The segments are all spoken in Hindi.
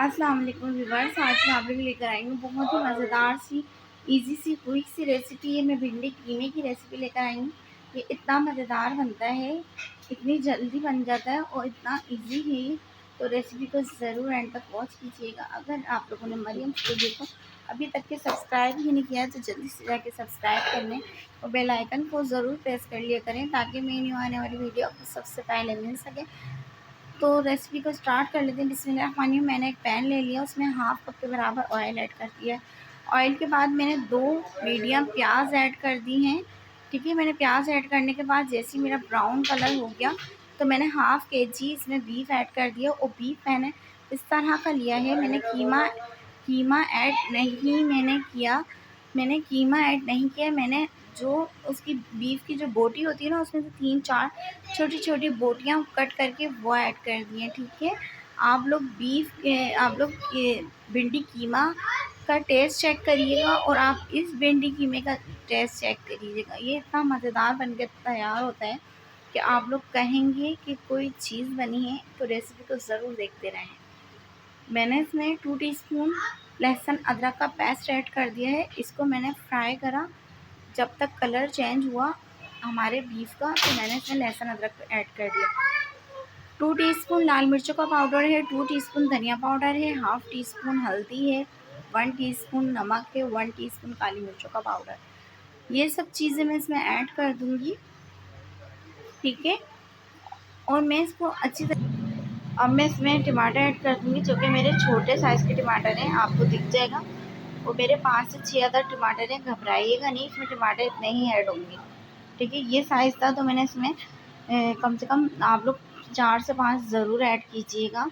अस्सलाम वालेकुम व्यूअर्स। आज मैं आप लोग लेकर आई हूँ बहुत ही मज़ेदार सी इजी सी क्विक सी रेसिपी है। मैं भिंडी कीमे की रेसिपी लेकर आई हूँ। ये इतना मज़ेदार बनता है, इतनी जल्दी बन जाता है और इतना इजी है ये। तो रेसिपी को ज़रूर एंड तक वॉच कीजिएगा। अगर आप लोगों ने मरियम स्टूडियो को अभी तक के सब्सक्राइब ही नहीं किया है तो जल्दी से जाके सब्सक्राइब कर लें और बेल आइकन को ज़रूर प्रेस कर लिया करें ताकि मेरी न्यू आने वाली वीडियो आपको सबसे पहले मिल सके। तो रेसिपी को स्टार्ट कर लेते हैं। बिस्मिल्लाहिर्रहमानिर्रहीम। मैंने एक पैन ले लिया, उसमें हाफ कप के बराबर ऑयल ऐड कर दिया है। ऑयल के बाद मैंने 2 मीडियम प्याज ऐड कर दी हैं। ठीक है, मैंने प्याज ऐड करने के बाद जैसे ही मेरा ब्राउन कलर हो गया तो मैंने हाफ़ केजी इसमें बीफ ऐड कर दिया। और बीफ मैंने इस तरह का लिया है, मैंने कीमा ऐड नहीं किया। मैंने जो उसकी बीफ की जो बोटी होती है ना, उसमें से 3-4 छोटी-छोटी बोटियाँ कट करके वो ऐड कर दी हैं। ठीक है, आप लोग ये भिंडी कीमा का टेस्ट चेक करिएगा और आप इस भिंडी कीमे का टेस्ट चेक करिएगा। ये इतना मज़ेदार बन के तैयार होता है कि आप लोग कहेंगे कि कोई चीज़ बनी है। तो रेसिपी को ज़रूर देखते रहें। मैंने इसमें 2 टीस्पून लहसुन अदरक का पेस्ट ऐड कर दिया है। इसको मैंने फ्राई करा जब तक कलर चेंज हुआ हमारे बीफ का, तो मैंने इसमें लहसुन अदरक ऐड कर दिया। 2 टीस्पून लाल मिर्चों का पाउडर है, 2 टीस्पून धनिया पाउडर है, हाफ़ टी स्पून हल्दी है, 1 टीस्पून नमक है, 1 टीस्पून काली मिर्चों का पाउडर। ये सब चीज़ें मैं इसमें ऐड कर दूँगी। ठीक है, और मैं इसको अच्छी तरह अब मैं इसमें टमाटर ऐड कर दूँगी, जो कि मेरे छोटे साइज़ के टमाटर हैं, आपको दिख जाएगा। और मेरे 5 से 6 अदर टमाटर हैं, घबराइएगा नहीं, इसमें टमाटर इतने ही ऐड होंगे। ठीक है, ये साइज़ था तो मैंने इसमें कम से कम आप लोग 4 से 5 ज़रूर ऐड कीजिएगा।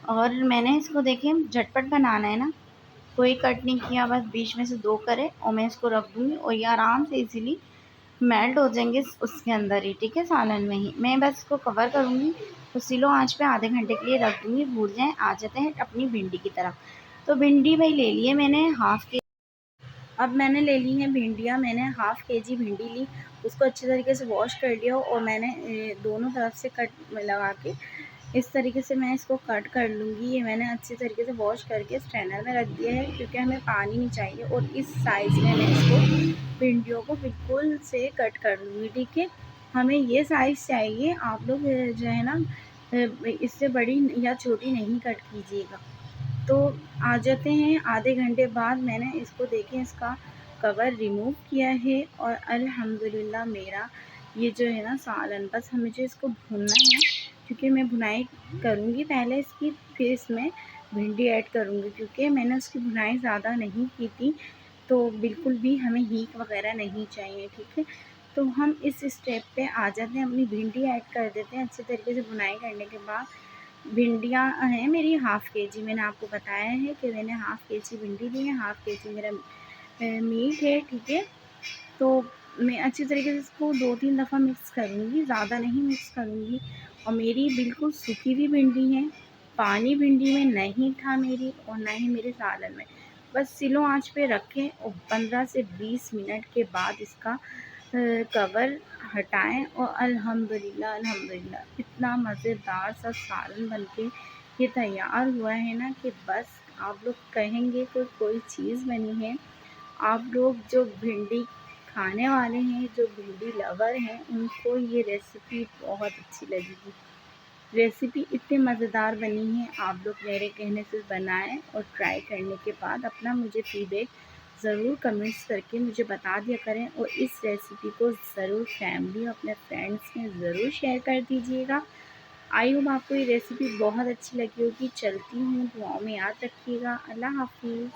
और मैंने इसको देखिए झटपट बनाना है ना, कोई कट नहीं किया, बस बीच में से 2 करे और मैं इसको रख दूँगी और ये आराम से इजीली मेल्ट हो जाएंगे उसके अंदर ही। ठीक है, सालन में ही मैं बस इसको कवर करूँगी तो स्लो आंच पे आधे घंटे के लिए रख दूँगी, भून जाएँ। आ जाते हैं अपनी भिंडी की तरफ। तो भिंडी भाई ले लिए मैंने हाफ़ के अब मैंने ले ली हैं भिंडियाँ। मैंने हाफ़ केजी भिंडी ली, उसको अच्छे तरीके से वॉश कर लिया और मैंने दोनों तरफ से कट लगा के इस तरीके से मैं इसको कट कर लूँगी। ये मैंने अच्छे तरीके से वॉश करके स्ट्रेनर में रख दिया है क्योंकि हमें पानी नहीं चाहिए। और इस साइज़ में मैं इसको भिंडियों को बिल्कुल से कट कर लूँगी। ठीक है, हमें ये साइज़ चाहिए। आप लोग जो है ना इससे बड़ी या छोटी नहीं कट कीजिएगा। तो आ जाते हैं आधे घंटे बाद। मैंने इसको देखें इसका कवर रिमूव किया है और अल्हम्दुलिल्लाह मेरा ये जो है ना सालन, बस हमें जो इसको भूनना है क्योंकि मैं भुनाई करूँगी पहले इसकी, फिर इसमें भिंडी ऐड करूँगी क्योंकि मैंने उसकी भुनाई ज़्यादा नहीं की थी। तो बिल्कुल भी हमें हींग वगैरह नहीं चाहिए। ठीक है, तो हम इस स्टेप पे आ जाते हैं, अपनी भिंडी ऐड कर देते हैं अच्छे तरीके से भुनाई करने के बाद। भिंडियाँ हैं मेरी हाफ़ केजी, मैंने आपको बताया है कि मैंने हाफ़ केजी भिंडी ली है, हाफ़ केजी मेरा मीट है। ठीक है, तो मैं अच्छी तरीके से इसको 2-3 दफ़ा मिक्स करूँगी, ज़्यादा नहीं मिक्स करूँगी। और मेरी बिल्कुल सूखी हुई भिंडी है, पानी भिंडी में नहीं था मेरी और ना ही मेरे सालन में। बस स्लो आँच पे रखें और 15 से 20 मिनट के बाद इसका कवर हटाएँ और अल्हम्दुलिल्लाह इतना मज़ेदार सा सालन बनके ये तैयार हुआ है ना कि बस आप लोग कहेंगे कि कोई चीज़ बनी है। आप लोग जो भिंडी खाने वाले हैं, जो भिंडी लवर हैं, उनको ये रेसिपी बहुत अच्छी लगेगी। रेसिपी इतनी मज़ेदार बनी है, आप लोग मेरे कहने से बनाएं और ट्राई करने के बाद अपना मुझे फीडबैक ज़रूर कमेंट्स करके मुझे बता दिया करें। और इस रेसिपी को ज़रूर फैमिली और अपने फ्रेंड्स में ज़रूर शेयर कर दीजिएगा। आई होप आपको ये रेसिपी बहुत अच्छी लगी होगी। चलती हूँ, दुआओं में याद रखिएगा। अल्लाह हाफ़िज़।